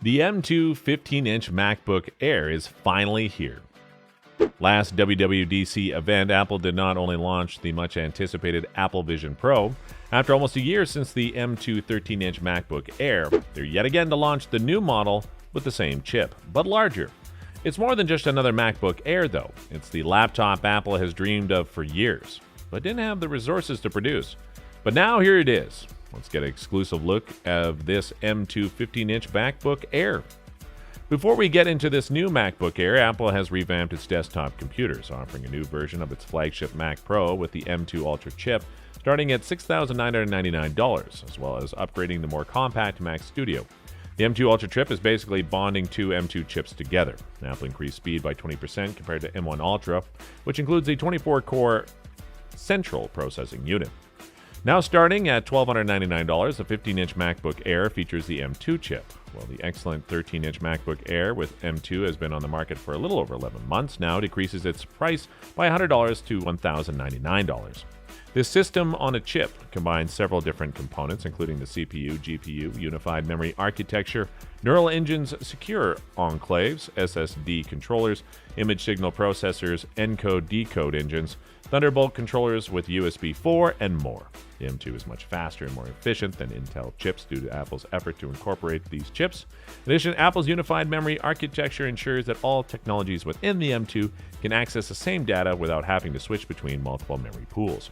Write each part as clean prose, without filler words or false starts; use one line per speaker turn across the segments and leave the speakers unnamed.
The M2 15-inch MacBook Air is finally here. Last WWDC event, Apple did not only launch the much-anticipated Apple Vision Pro. After almost a year since the M2 13-inch MacBook Air, they're yet again to launch the new model with the same chip, but larger. It's more than just another MacBook Air, though. It's the laptop Apple has dreamed of for years, but didn't have the resources to produce. But now here it is. Let's get an exclusive look of this M2 15-inch MacBook Air. Before we get into this new MacBook Air, Apple has revamped its desktop computers, offering a new version of its flagship Mac Pro with the M2 Ultra chip, starting at $6,999, as well as upgrading the more compact Mac Studio. The M2 Ultra chip is basically bonding two M2 chips together. Apple increased speed by 20% compared to M1 Ultra, which includes a 24-core central processing unit. Now starting at $1,299, the 15-inch MacBook Air features the M2 chip. While the excellent 13-inch MacBook Air with M2 has been on the market for a little over 11 months, now decreases its price by $100 to $1,099. This system on a chip combines several different components, including the CPU, GPU, unified memory architecture, neural engines, secure enclaves, SSD controllers, image signal processors, encode-decode engines, Thunderbolt controllers with USB 4, and more. The M2 is much faster and more efficient than Intel chips due to Apple's effort to incorporate these chips. In addition, Apple's unified memory architecture ensures that all technologies within the M2 can access the same data without having to switch between multiple memory pools.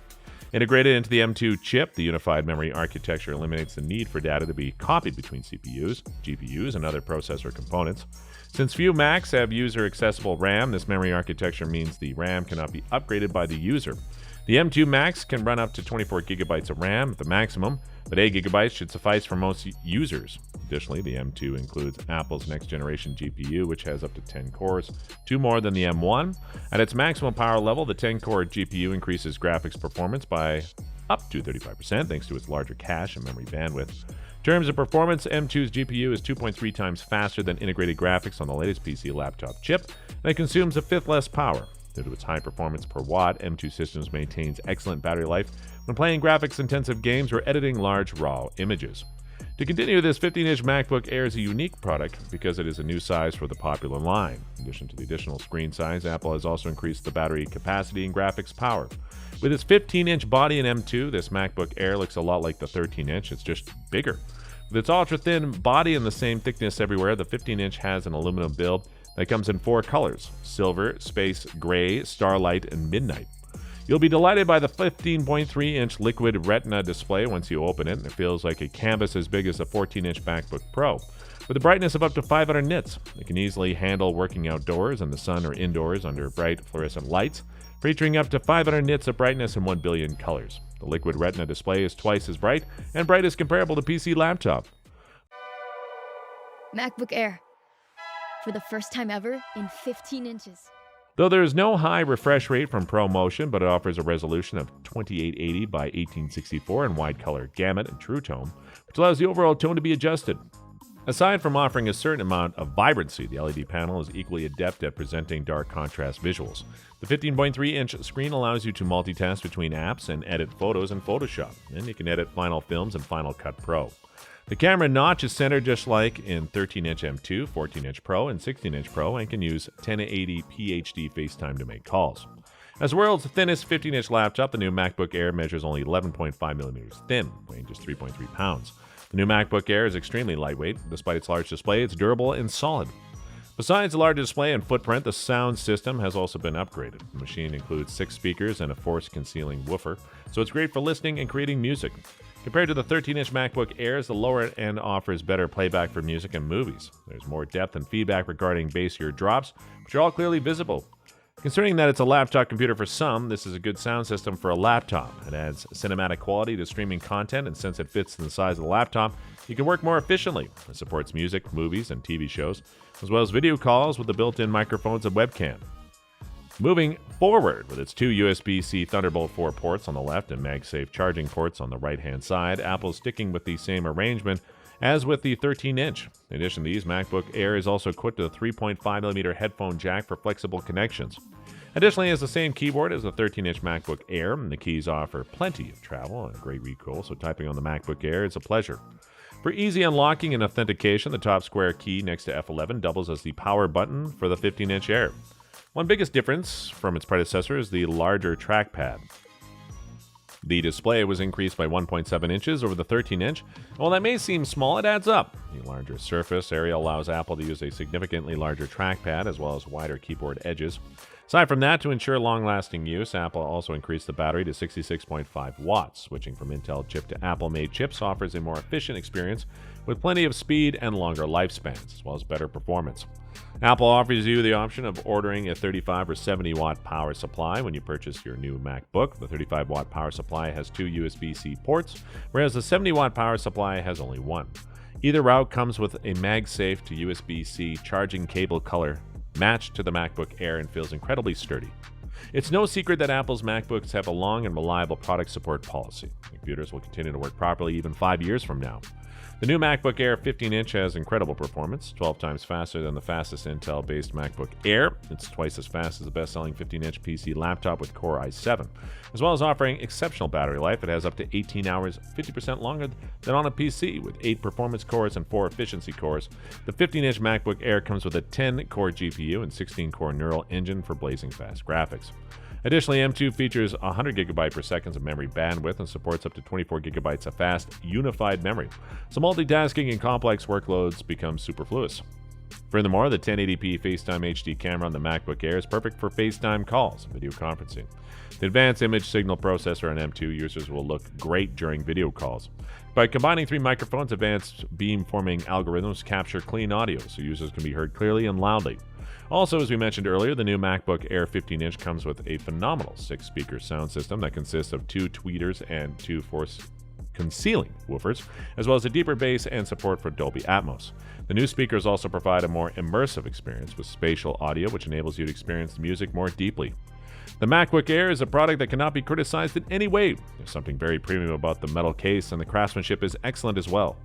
Integrated into the M2 chip, the unified memory architecture eliminates the need for data to be copied between CPUs, GPUs, and other processor components. Since few Macs have user-accessible RAM, this memory architecture means the RAM cannot be upgraded by the user. The M2 Macs can run up to 24 gigabytes of RAM at the maximum, but 8 gigabytes should suffice for most users. Additionally, the M2 includes Apple's next-generation GPU, which has up to 10 cores, 2 more than the M1. At its maximum power level, the 10-core GPU increases graphics performance by up to 35% thanks to its larger cache and memory bandwidth. In terms of performance, M2's GPU is 2.3 times faster than integrated graphics on the latest PC laptop chip, and it consumes a fifth less power. Due to its high performance per watt, M2 Systems maintains excellent battery life when playing graphics-intensive games or editing large raw images. To continue, this 15-inch MacBook Air is a unique product because it is a new size for the popular line. In addition to the additional screen size, Apple has also increased the battery capacity and graphics power. With its 15-inch body in M2, this MacBook Air looks a lot like the 13-inch, it's just bigger. With its ultra-thin body and the same thickness everywhere, the 15-inch has an aluminum build that comes in 4 colors: silver, space gray, starlight, and midnight. You'll be delighted by the 15.3-inch liquid retina display once you open it. It feels like a canvas as big as a 14-inch MacBook Pro. With a brightness of up to 500 nits, it can easily handle working outdoors in the sun or indoors under bright fluorescent lights, featuring up to 500 nits of brightness and 1 billion colors. The liquid retina display is twice as bright, and bright is comparable to PC laptop.
MacBook Air. For the first time ever in 15 inches.
Though there is no high refresh rate from ProMotion, but it offers a resolution of 2880 by 1864 in wide color gamut and true tone, which allows the overall tone to be adjusted. Aside from offering a certain amount of vibrancy, the LED panel is equally adept at presenting dark contrast visuals. The 15.3-inch screen allows you to multitask between apps and edit photos in Photoshop, and you can edit Final Films and Final Cut Pro. The camera notch is centered just like in 13-inch M2, 14-inch Pro, and 16-inch Pro, and can use 1080p HD FaceTime to make calls. As the world's thinnest 15-inch laptop, the new MacBook Air measures only 11.5 millimeters thin, weighing just 3.3 pounds. The new MacBook Air is extremely lightweight. Despite its large display, it's durable and solid. Besides the larger display and footprint, the sound system has also been upgraded. The machine includes 6 speakers and a force-concealing woofer, so it's great for listening and creating music. Compared to the 13-inch MacBook Airs, the lower end offers better playback for music and movies. There's more depth and feedback regarding bass ear drops, which are all clearly visible. Considering that it's a laptop computer for some, this is a good sound system for a laptop. It adds cinematic quality to streaming content, and since it fits in the size of the laptop, you can work more efficiently. It supports music, movies, and TV shows, as well as video calls with the built-in microphones and webcam. Moving forward, with its 2 USB-C Thunderbolt 4 ports on the left and MagSafe charging ports on the right-hand side, Apple's sticking with the same arrangement as with the 13-inch. In addition to these, MacBook Air is also equipped with a 3.5mm headphone jack for flexible connections. Additionally, it has the same keyboard as the 13-inch MacBook Air, and the keys offer plenty of travel and a great recoil, so typing on the MacBook Air is a pleasure. For easy unlocking and authentication, the top square key next to F11 doubles as the power button for the 15-inch Air. One biggest difference from its predecessor is the larger trackpad. The display was increased by 1.7 inches over the 13-inch. While that may seem small, it adds up. The larger surface area allows Apple to use a significantly larger trackpad as well as wider keyboard edges. Aside from that, to ensure long-lasting use, Apple also increased the battery to 66.5 watts. Switching from Intel chip to Apple-made chips offers a more efficient experience with plenty of speed and longer lifespans, as well as better performance. Apple offers you the option of ordering a 35 or 70 watt power supply when you purchase your new MacBook. The 35 watt power supply has 2 USB-C ports, whereas the 70 watt power supply has only one. Either route comes with a MagSafe to USB-C charging cable color matched to the MacBook Air and feels incredibly sturdy. It's no secret that Apple's MacBooks have a long and reliable product support policy. Computers will continue to work properly even 5 years from now. The new MacBook Air 15-inch has incredible performance, 12 times faster than the fastest Intel-based MacBook Air. It's twice as fast as the best-selling 15-inch PC laptop with Core i7. As well as offering exceptional battery life, it has up to 18 hours, 50% longer than on a PC, with 8 performance cores and 4 efficiency cores. The 15-inch MacBook Air comes with a 10-core GPU and 16-core neural engine for blazing fast graphics. Additionally, M2 features 100 GB per second of memory bandwidth and supports up to 24 GB of fast, unified memory, so multitasking and complex workloads become superfluous. Furthermore, the 1080p FaceTime HD camera on the MacBook Air is perfect for FaceTime calls and video conferencing. The advanced image signal processor on M2 users will look great during video calls. By combining 3 microphones, advanced beam-forming algorithms capture clean audio so users can be heard clearly and loudly. Also, as we mentioned earlier, the new MacBook Air 15-inch comes with a phenomenal 6-speaker sound system that consists of 2 tweeters and 2 force-concealing woofers, as well as a deeper bass and support for Dolby Atmos. The new speakers also provide a more immersive experience with spatial audio, which enables you to experience the music more deeply. The MacBook Air is a product that cannot be criticized in any way. There's something very premium about the metal case, and the craftsmanship is excellent as well.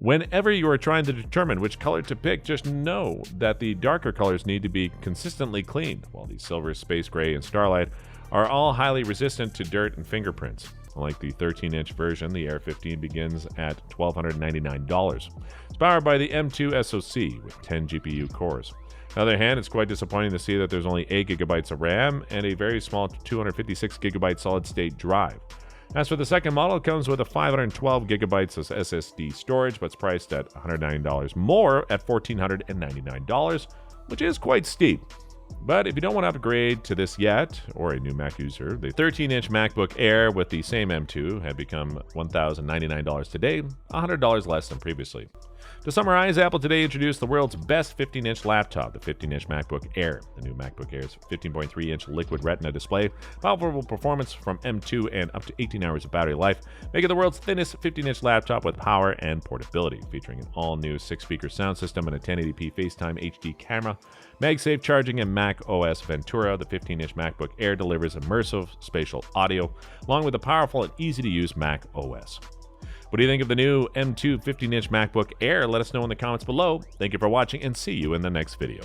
Whenever you are trying to determine which color to pick, just know that the darker colors need to be consistently cleaned, while the silver, space gray, and starlight are all highly resistant to dirt and fingerprints. Unlike the 13-inch version, the Air 15 begins at $1,299. It's powered by the M2 SoC with 10 GPU cores. On the other hand, it's quite disappointing to see that there's only 8 GB of RAM and a very small 256 GB solid-state drive. As for the second model, it comes with a 512 gigabytes of SSD storage, but it's priced at $190 more at $1,499, which is quite steep. But if you don't want to upgrade to this yet, or a new Mac user, the 13-inch MacBook Air with the same M2 had become $1,099 today, $100 less than previously. To summarize, Apple today introduced the world's best 15-inch laptop, the 15-inch MacBook Air. The new MacBook Air's 15.3-inch liquid retina display, powerful performance from M2, and up to 18 hours of battery life make it the world's thinnest 15-inch laptop with power and portability. Featuring an all-new 6-speaker sound system and a 1080p FaceTime HD camera, MagSafe charging, and Mac OS Ventura, the 15-inch MacBook Air delivers immersive spatial audio, along with a powerful and easy-to-use Mac OS. What do you think of the new M2 15-inch MacBook Air? Let us know in the comments below. Thank you for watching, and see you in the next video.